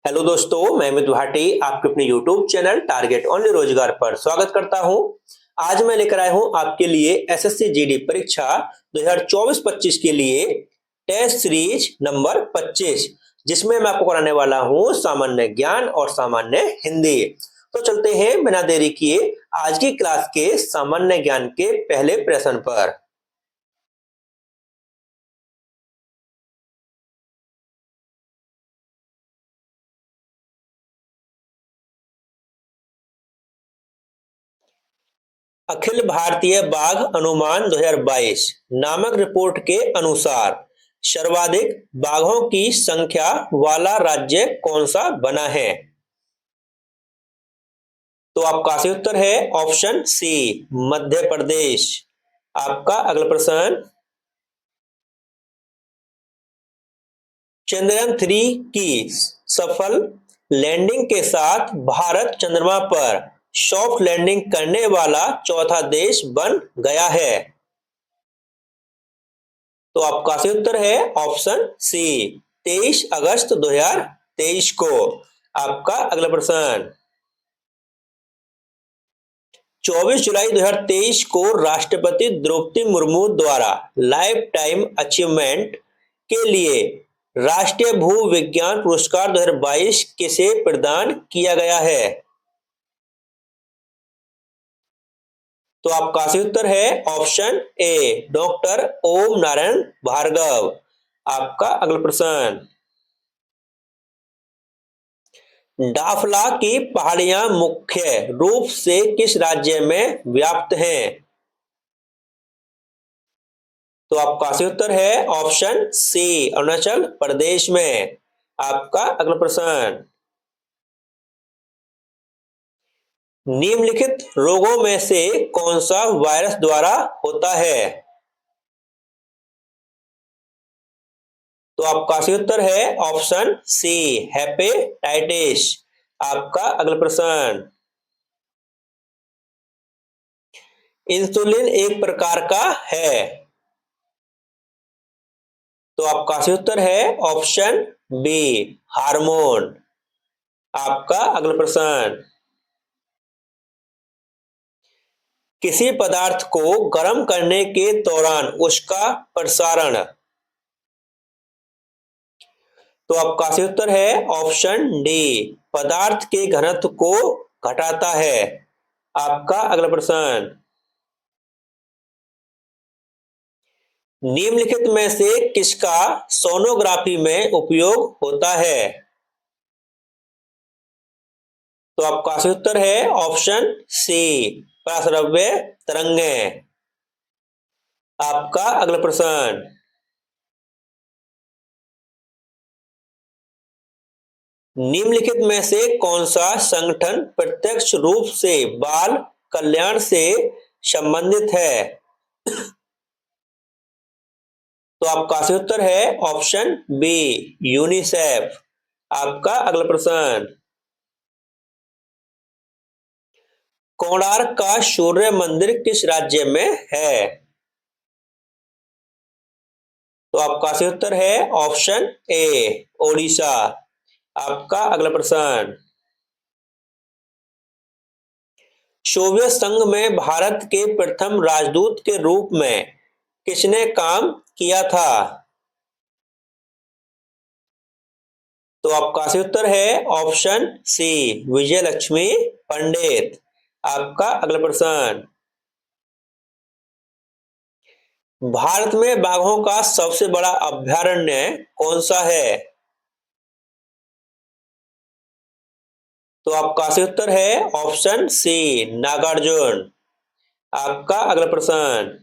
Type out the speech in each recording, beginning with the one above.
Hello दोस्तों, मैं अमित भाटी आपके अपने यूट्यूब चैनल टारगेट ओनली रोजगार पर स्वागत करता हूं। आज मैं लेकर आया हूं आपके लिए एसएससी जीडी परीक्षा 2024-25 के लिए टेस्ट सीरीज नंबर 25, जिसमें मैं आपको कराने वाला हूं सामान्य ज्ञान और सामान्य हिंदी। तो चलते हैं बिना देरी किए आज की क्लास के सामान्य ज्ञान के पहले प्रश्न पर। अखिल भारतीय बाघ अनुमान 2022 नामक रिपोर्ट के अनुसार सर्वाधिक बाघों की संख्या वाला राज्य कौन सा बना है? तो आपका सही उत्तर है ऑप्शन सी, मध्य प्रदेश। आपका अगला प्रश्न, चंद्रयान-3 की सफल लैंडिंग के साथ भारत चंद्रमा पर सॉफ्ट लैंडिंग करने वाला चौथा देश बन गया है। तो आपका सही उत्तर है ऑप्शन सी, 23 अगस्त 2023 को। आपका अगला प्रश्न, 24 जुलाई 2023 को राष्ट्रपति द्रौपदी मुर्मू द्वारा लाइफ टाइम अचीवमेंट के लिए राष्ट्रीय भू विज्ञान पुरस्कार 2022 किसे प्रदान किया गया है? तो आपका सही उत्तर है ऑप्शन ए, डॉक्टर ओम नारायण भार्गव। आपका अगला प्रश्न, डाफला की पहाड़ियां मुख्य रूप से किस राज्य में व्याप्त हैं? तो आपका सही उत्तर है ऑप्शन सी, अरुणाचल प्रदेश में। आपका अगला प्रश्न, निम्नलिखित रोगों में से कौन सा वायरस द्वारा होता है? तो आपका सही उत्तर है ऑप्शन सी, हेपेटाइटिस। आपका अगला प्रश्न, इंसुलिन एक प्रकार का है। तो आपका सही उत्तर है ऑप्शन बी, हार्मोन। आपका अगला प्रश्न, किसी पदार्थ को गर्म करने के दौरान उसका प्रसारण। तो आपका सही उत्तर है ऑप्शन डी, पदार्थ के घनत्व को घटाता है। आपका अगला प्रश्न, निम्नलिखित में से किसका सोनोग्राफी में उपयोग होता है? तो आपका सही उत्तर है ऑप्शन सी, पराश्रव्य तरंगें। आपका अगला प्रश्न, निम्नलिखित में से कौन सा संगठन प्रत्यक्ष रूप से बाल कल्याण से संबंधित है? तो आपका सही उत्तर है ऑप्शन बी, यूनिसेफ। आपका अगला प्रश्न, कोणार्क का सूर्य मंदिर किस राज्य में है? तो आपका सही उत्तर है ऑप्शन ए, ओडिशा। आपका अगला प्रश्न, सोवियत संघ में भारत के प्रथम राजदूत के रूप में किसने काम किया था? तो आपका सही उत्तर है ऑप्शन सी, विजय लक्ष्मी पंडित। आपका अगला प्रश्न, भारत में बाघों का सबसे बड़ा अभयारण्य कौन सा है? तो आपका सही उत्तर है ऑप्शन सी, नागार्जुन। आपका अगला प्रश्न,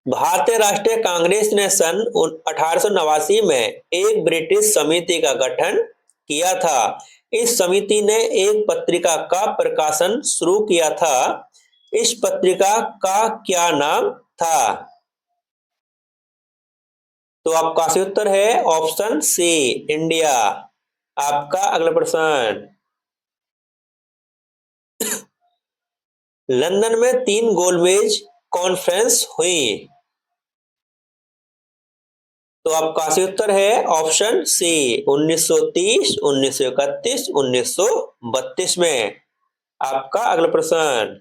भारतीय राष्ट्रीय कांग्रेस ने सन 1889 में एक ब्रिटिश समिति का गठन किया था। इस समिति ने एक पत्रिका का प्रकाशन शुरू किया था। इस पत्रिका का क्या नाम था? तो आपका सही उत्तर है ऑप्शन सी, इंडिया। आपका अगला प्रश्न, लंदन में 3 गोलमेज कॉन्फ्रेंस हुई। तो आपका सही उत्तर है ऑप्शन सी 1930, 1931, 1932 में। आपका अगला प्रश्न,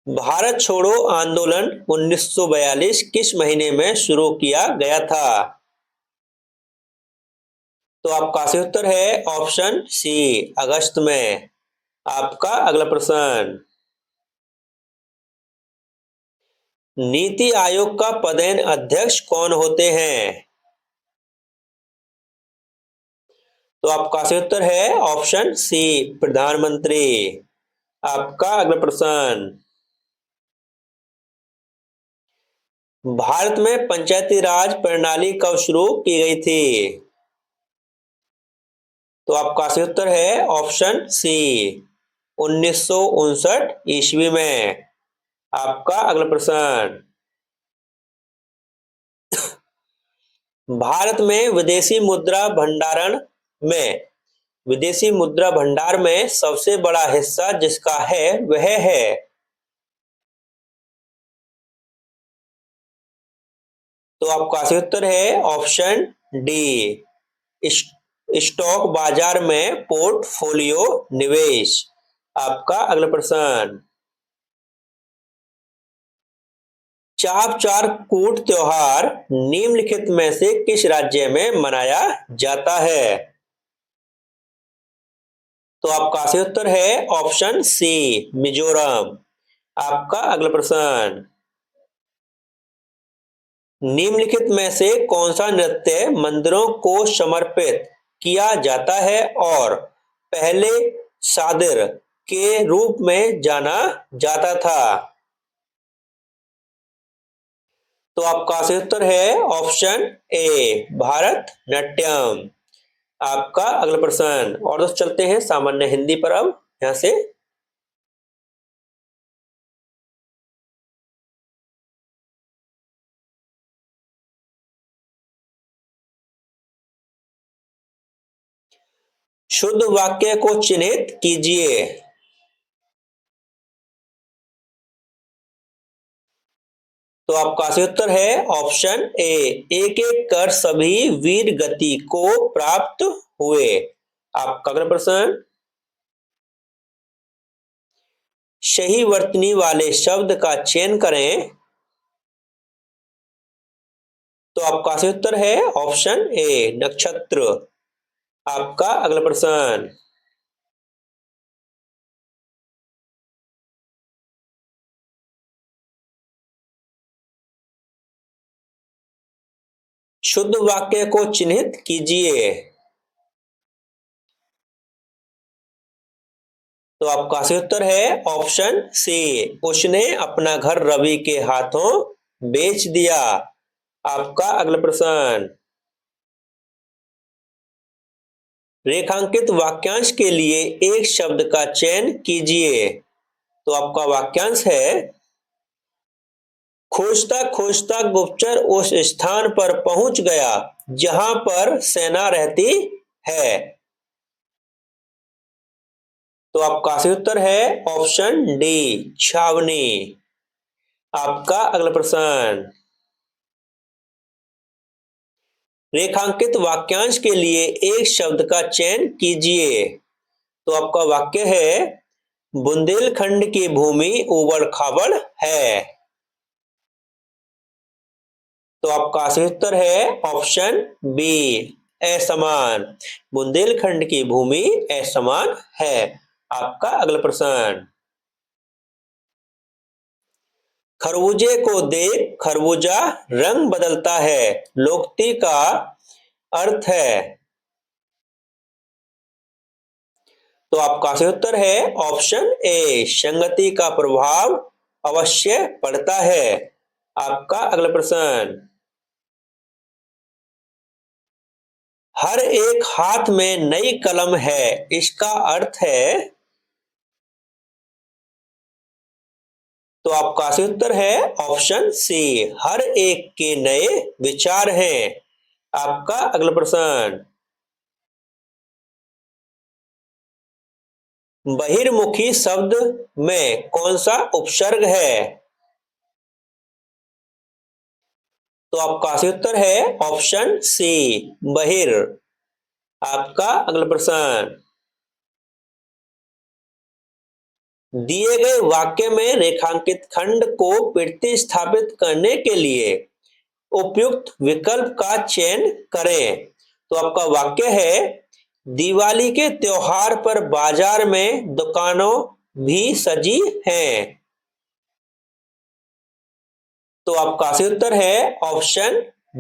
भारत छोड़ो आंदोलन 1942 किस महीने में शुरू किया गया था? तो आपका सही उत्तर है ऑप्शन सी अगस्त में। आपका अगला प्रश्न, नीति आयोग का पदेन अध्यक्ष कौन होते हैं? तो आपका सही उत्तर है ऑप्शन सी प्रधानमंत्री। आपका अगला प्रश्न, भारत में पंचायती राज प्रणाली कब शुरू की गई थी? तो आपका सही उत्तर है ऑप्शन सी 1959 ईस्वी में। आपका अगला प्रश्न, भारत में विदेशी मुद्रा भंडार में सबसे बड़ा हिस्सा जिसका है वह है? तो आपका सही उत्तर है ऑप्शन डी स्टॉक बाजार में पोर्टफोलियो निवेश। आपका अगला प्रश्न, चाप चार कूट त्योहार निम्नलिखित में से किस राज्य में मनाया जाता है? तो आपका सही उत्तर है ऑप्शन सी मिजोरम। आपका अगला प्रश्न, निम्नलिखित में से कौन सा नृत्य मंदिरों को समर्पित किया जाता है और पहले शादिर के रूप में जाना जाता था? तो आपका सही उत्तर है ऑप्शन ए भारतनाट्यम। आपका अगला प्रश्न, और दोस्त चलते हैं सामान्य हिंदी पर। अब यहां से, शुद्ध वाक्य को चिन्हित कीजिए। तो आपका सही उत्तर है ऑप्शन ए एक एक कर सभी वीर गति को प्राप्त हुए। आपका अगला प्रश्न, सही वर्तनी वाले शब्द का चयन करें। तो आपका सही उत्तर है ऑप्शन ए नक्षत्र। आपका अगला प्रश्न, शुद्ध वाक्य को चिन्हित कीजिए। तो आपका सही उत्तर है ऑप्शन सी उसने अपना घर रवि के हाथों बेच दिया। आपका अगला प्रश्न, रेखांकित वाक्यांश के लिए एक शब्द का चयन कीजिए। तो आपका वाक्यांश है, खोजता खोजता गुप्तचर उस स्थान पर पहुंच गया जहां पर सेना रहती है। तो आपका सही उत्तर है ऑप्शन डी छावनी। आपका अगला प्रश्न, रेखांकित वाक्यांश के लिए एक शब्द का चयन कीजिए। तो आपका वाक्य है, बुंदेलखंड की भूमि उबड़ खाबड़ है। तो आपका सही उत्तर है ऑप्शन बी असमान। बुंदेलखंड की भूमि असमान है। आपका अगला प्रश्न, खरबूजे को देख खरबूजा रंग बदलता है लोकोक्ति का अर्थ है। तो आपका सही उत्तर है ऑप्शन ए संगति का प्रभाव अवश्य पड़ता है। आपका अगला प्रश्न, हर एक हाथ में नई कलम है इसका अर्थ है। तो आपका सही उत्तर है ऑप्शन सी हर एक के नए विचार हैं। आपका अगला प्रश्न, बहिर्मुखी शब्द में कौन सा उपसर्ग है? तो आपका सही उत्तर है ऑप्शन सी बहिर। आपका अगला प्रश्न, दिए गए वाक्य में रेखांकित खंड को प्रतिस्थापित करने के लिए उपयुक्त विकल्प का चयन करें। तो आपका वाक्य है, दिवाली के त्योहार पर बाजार में दुकानों भी सजी हैं। तो आपका सही उत्तर है ऑप्शन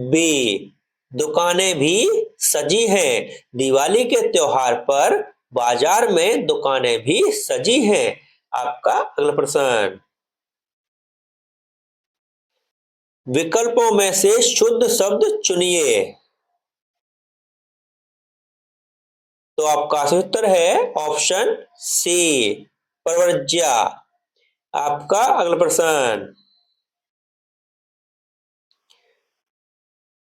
बी, दुकानें भी सजी हैं। दिवाली के त्योहार पर बाजार में दुकानें भी सजी हैं। आपका अगला प्रश्न, विकल्पों में से शुद्ध शब्द चुनिए। तो आपका सही उत्तर है ऑप्शन सी प्रवर्ज्या। आपका अगला प्रश्न,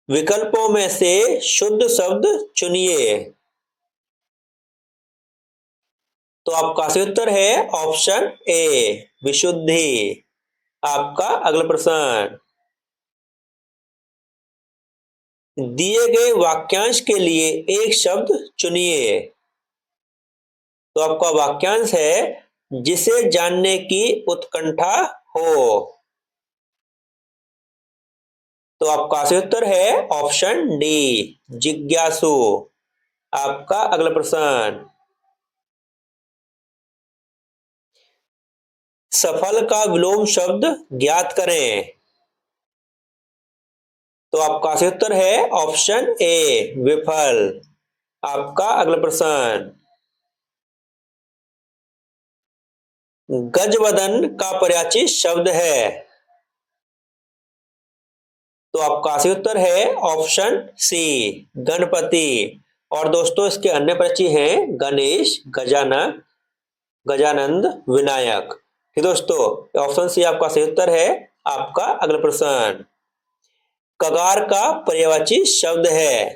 विकल्पों में से शुद्ध शब्द चुनिए। तो आपका सही उत्तर है ऑप्शन ए विशुद्धि। आपका अगला प्रश्न, दिए गए वाक्यांश के लिए एक शब्द चुनिए। तो आपका वाक्यांश है, जिसे जानने की उत्कंठा हो। तो आपका सही उत्तर है ऑप्शन डी जिज्ञासु। आपका अगला प्रश्न, सफल का विलोम शब्द ज्ञात करें। तो आपका सही उत्तर है ऑप्शन ए विफल। आपका अगला प्रश्न, गजवदन का पर्यायवाची शब्द है। तो आपका सही उत्तर है ऑप्शन सी गणपति। और दोस्तों इसके अन्य पर्यायवाची हैं गणेश, गजानन, गजानंद, विनायक। ठीक दोस्तों, ऑप्शन सी आपका सही उत्तर है। आपका अगला प्रश्न, कगार का पर्यायवाची शब्द है।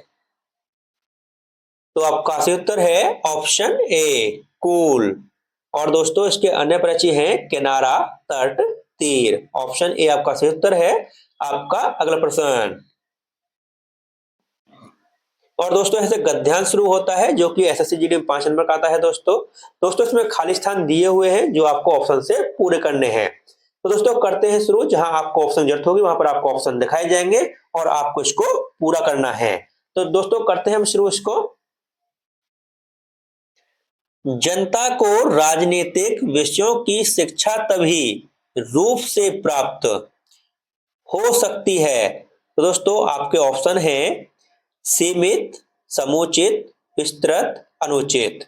तो आपका सही उत्तर है ऑप्शन ए कूल। और दोस्तों इसके अन्य पर्यायवाची हैं किनारा, तट, तीर। ऑप्शन ए आपका सही उत्तर है। आपका अगला प्रश्न, और दोस्तों ऐसे गद्यांश शुरू होता है जो कि एसएससी जीडी में 5 नंबर का आता है। दोस्तों दोस्तों इसमें खाली स्थान दिए हुए हैं जो आपको ऑप्शन से पूरे करने हैं। तो दोस्तों करते हैं शुरू। जहां आपको ऑप्शन जरूरत होगी वहां पर आपको ऑप्शन दिखाए जाएंगे और आपको इसको पूरा करना है। तो दोस्तों करते हैं हम शुरू इसको। जनता को राजनीतिक विषयों की शिक्षा तभी रूप से प्राप्त हो सकती है। तो दोस्तों आपके ऑप्शन हैं सीमित, समुचित, विस्तृत, अनुचित।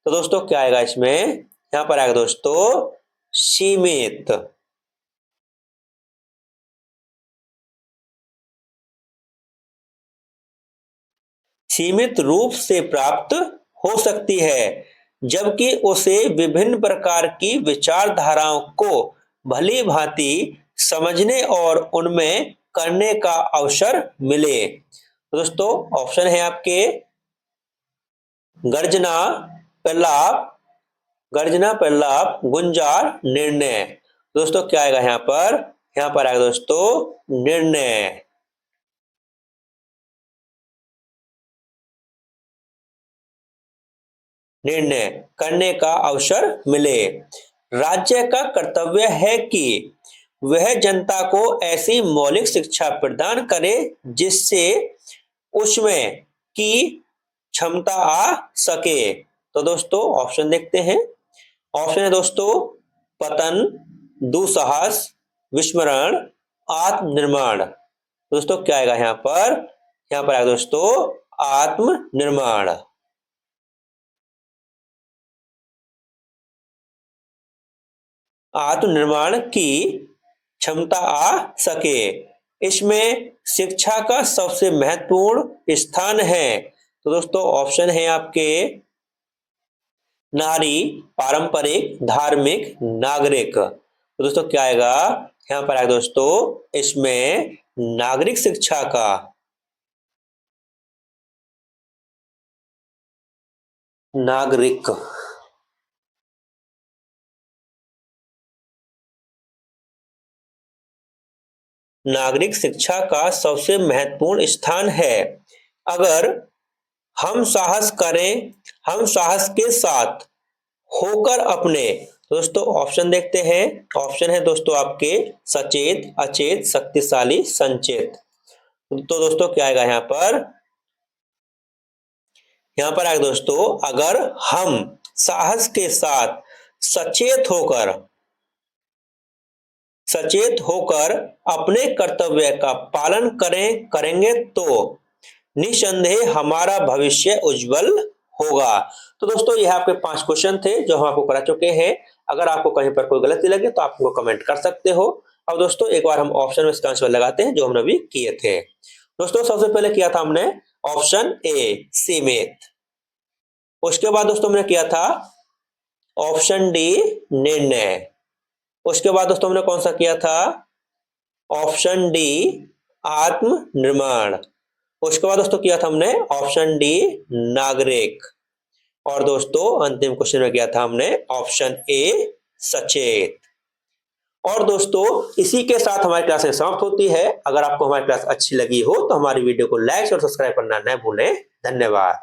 तो दोस्तों क्या आएगा इसमें, यहां पर आएगा दोस्तों सीमित। सीमित रूप से प्राप्त हो सकती है, जबकि उसे विभिन्न प्रकार की विचारधाराओं को भली भांति समझने और उनमें करने का अवसर मिले। तो दोस्तों ऑप्शन है आपके गर्जना, प्रलाप, गर्जना, प्रलाप, गुंजार, निर्णय। दोस्तों क्या आएगा यहाँ पर, यहाँ पर आएगा दोस्तों निर्णय। निर्णय करने का अवसर मिले। राज्य का कर्तव्य है कि वह जनता को ऐसी मौलिक शिक्षा प्रदान करे जिससे उसमें की क्षमता आ सके। तो दोस्तों ऑप्शन देखते हैं। ऑप्शन है दोस्तों पतन, दुसाहस, विस्मरण, आत्मनिर्माण। दोस्तों क्या आएगा यहाँ पर, यहाँ पर आएगा दोस्तों आत्मनिर्माण। आत्मनिर्माण की क्षमता आ सके, इसमें शिक्षा का सबसे महत्वपूर्ण स्थान है। तो दोस्तों ऑप्शन है आपके नारी, पारंपरिक, धार्मिक, नागरिक। तो दोस्तों क्या आएगा, यहाँ पर आएगा दोस्तों इसमें नागरिक शिक्षा का। नागरिक, नागरिक शिक्षा का सबसे महत्वपूर्ण स्थान है? अगर हम साहस करें, हम साहस के साथ होकर अपने, दोस्तों ऑप्शन देखते हैं। ऑप्शन है दोस्तों आपके सचेत, अचेत, शक्तिशाली, संचेत। तो दोस्तों क्या आएगा यहाँ पर? यहाँ पर आएगा दोस्तों, अगर हम साहस के साथ सचेत होकर अपने कर्तव्य का पालन करेंगे तो निसंदेह हमारा भविष्य उज्जवल होगा। तो दोस्तों यह आपके 5 क्वेश्चन थे जो हम आपको करा चुके हैं। अगर आपको कहीं पर कोई गलती लगे तो आप हमको कमेंट कर सकते हो। अब दोस्तों एक बार हम ऑप्शन में इसका आंसर लगाते हैं जो हमने अभी किए थे। दोस्तों सबसे पहले किया था हमने ऑप्शन ए सीमित, उसके बाद दोस्तों हमने किया था ऑप्शन डी निर्णय, उसके बाद दोस्तों हमने कौन सा किया था? ऑप्शन डी आत्मनिर्माण, उसके बाद दोस्तों किया था हमने ऑप्शन डी नागरिक, और दोस्तों अंतिम क्वेश्चन में किया था हमने ऑप्शन ए सचेत। और दोस्तों इसी के साथ हमारी क्लास समाप्त होती है। अगर आपको हमारी क्लास अच्छी लगी हो तो हमारी वीडियो को लाइक और सब्सक्राइब करना न भूलें। धन्यवाद।